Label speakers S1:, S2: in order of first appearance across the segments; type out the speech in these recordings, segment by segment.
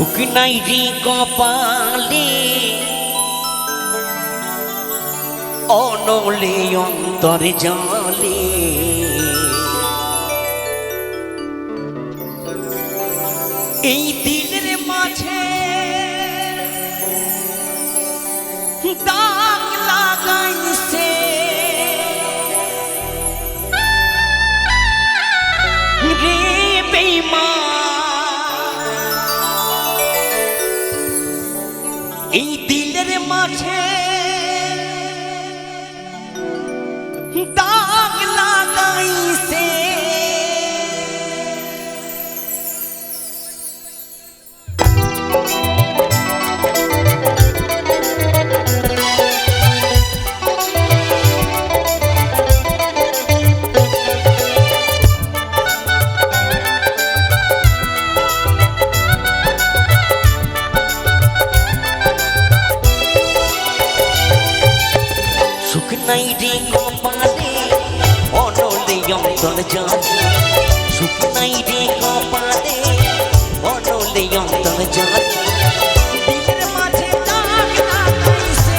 S1: সুখ নাই রে কপালে অনলে অন্তরে জলে এই দিলের মাঝে দাগ লাগাইছে রে বেঈমান এই দিলের মাঝে দাগ লাগাইছে সুখ নাই রে কপালে অনলে অন্তর জলে সুখ নাই রে কপালে অনলে অন্তর জলে দিলের মাঝে দাগ লাগাইছে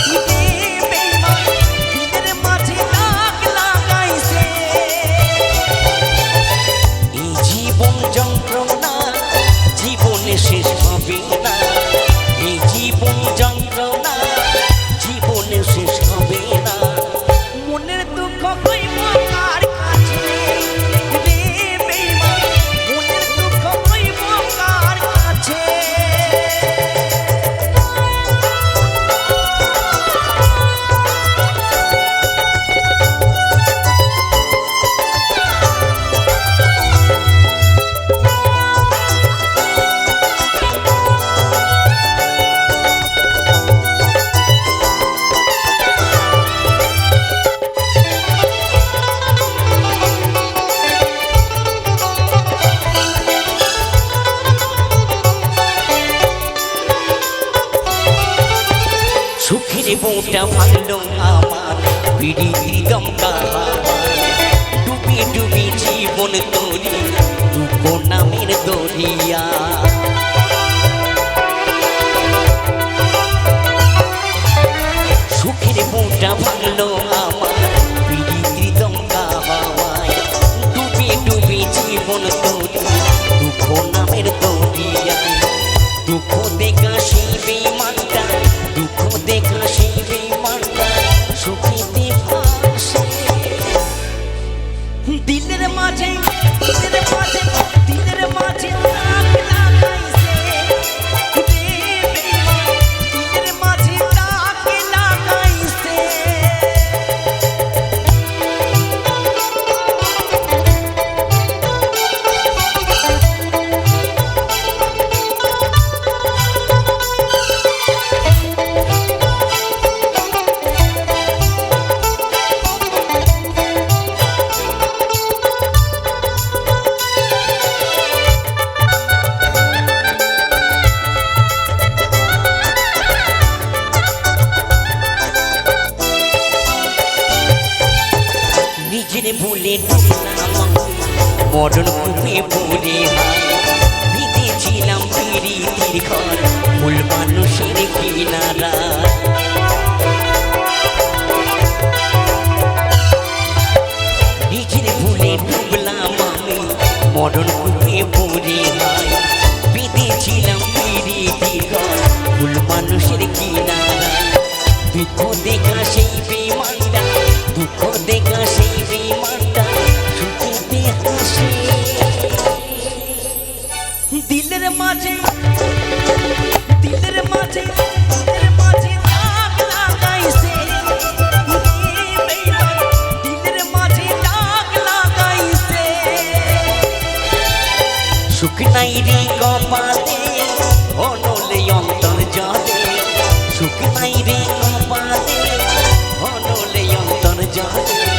S1: রে বেঈমান দিলের মাঝে দাগ লাগাইছে এই জীবন যন্ত্রণা জীবনে শেষ হবে না এই জীবন যন্ত্রণা জীবনে শেষ হবে না মনের দুঃখ কইব কার কাছে রে বেঈমান মনের দুঃখ কইব কার কাছে সুখের বউটা ভাঙলো আমার পিড়িতি গঙ্গা ডুবি ডুবি জীবন তরি দুঃখ নামের দরিয়া সুখের বউটা ভাঙলো আমার পিড়িতি গঙ্গা হাওয়ায় ডুবি ডুবি জীবন তরি দুঃখ নামের দরিয়া দুঃখ দেখা সেই বেঈমানটা দুঃখ দেখা সেই বেঈমানটা সুখেতে ভাসে দিলের মাঝে দিলের মাঝে দিলের মাঝে দাগ লাগাইছে রে বেঈমান দিলের মাঝে দাগ লাগাইছে নিজের ভুলে ডুবলাম মরণ কূপে পড়ে বিঁধেছিলাম পিরিতির ঘর ভুল মানুষের কিনারা নিজের ভুলে ডুবলাম আমি মরণ কূপে পড়ে বিঁধেছিলাম পিরিতির ঘর ভুল মানুষের কিনারা দুঃখ দেখা সেই বেঈমানটা দুঃখ দেখা সেই বেঈমানটা সুখেতে হাসে দিলের মাঝে দিলের মাঝে দিলের মাঝে দাগ লাগাইছে রে বেঈমান দিলের মাঝে দাগ লাগাইছে সুখ নাই রে কপালে অনলে অন্তর জলে সুখ নাই রে কপালে অনলে অন্তর জলে